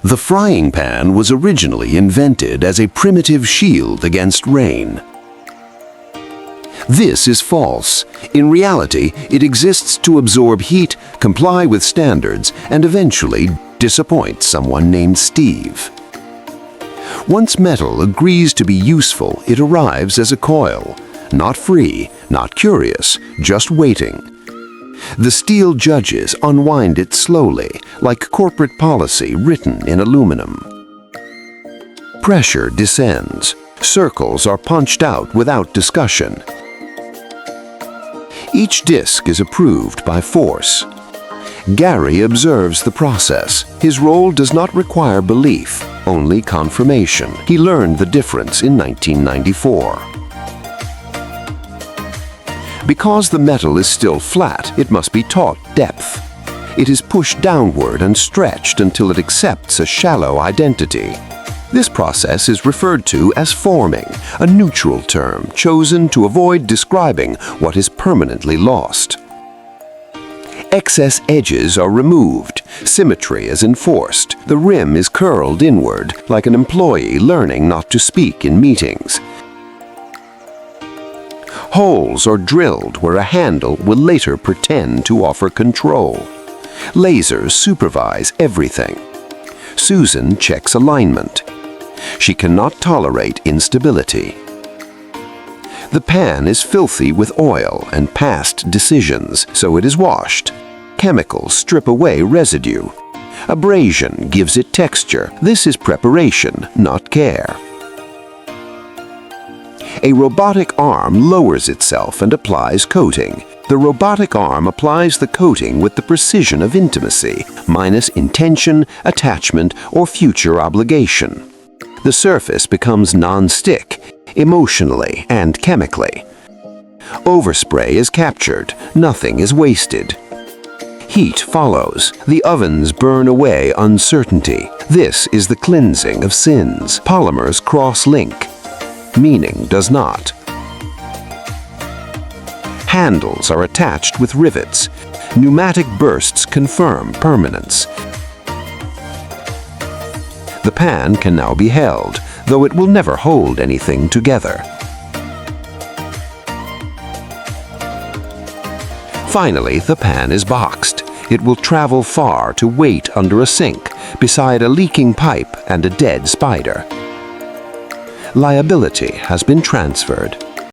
The frying pan was originally invented as a primitive shield against rain. This is false. In reality, it exists to absorb heat, comply with standards, and eventually disappoint someone named Steve. Once metal agrees to be useful, it arrives as a coil. Not free, not curious, just waiting. The steel judges unwind it slowly, like corporate policy written in aluminum. Pressure descends. Circles are punched out without discussion. Each disc is approved by force. Gary observes the process. His role does not require belief, only confirmation. He learned the difference in 1994. Because the metal is still flat, it must be taught depth. It is pushed downward and stretched until it accepts a shallow identity. This process is referred to as forming, a neutral term chosen to avoid describing what is permanently lost. Excess edges are removed. Symmetry is enforced. The rim is curled inward, like an employee learning not to speak in meetings. Holes are drilled where a handle will later pretend to offer control. Lasers supervise everything. Susan checks alignment. She cannot tolerate instability. The pan is filthy with oil and past decisions, so it is washed. Chemicals strip away residue. Abrasion gives it texture. This is preparation, not care. A robotic arm lowers itself and applies coating. The robotic arm applies the coating with the precision of intimacy, minus intention, attachment, or future obligation. The surface becomes non-stick, emotionally and chemically. Overspray is captured. Nothing is wasted. Heat follows. The ovens burn away uncertainty. This is the cleansing of sins. Polymers cross-link. Meaning does not. Handles are attached with rivets. Pneumatic bursts confirm permanence. The pan can now be held, though it will never hold anything together. Finally, the pan is boxed. It will travel far to wait under a sink, beside a leaking pipe and a dead spider. Liability has been transferred.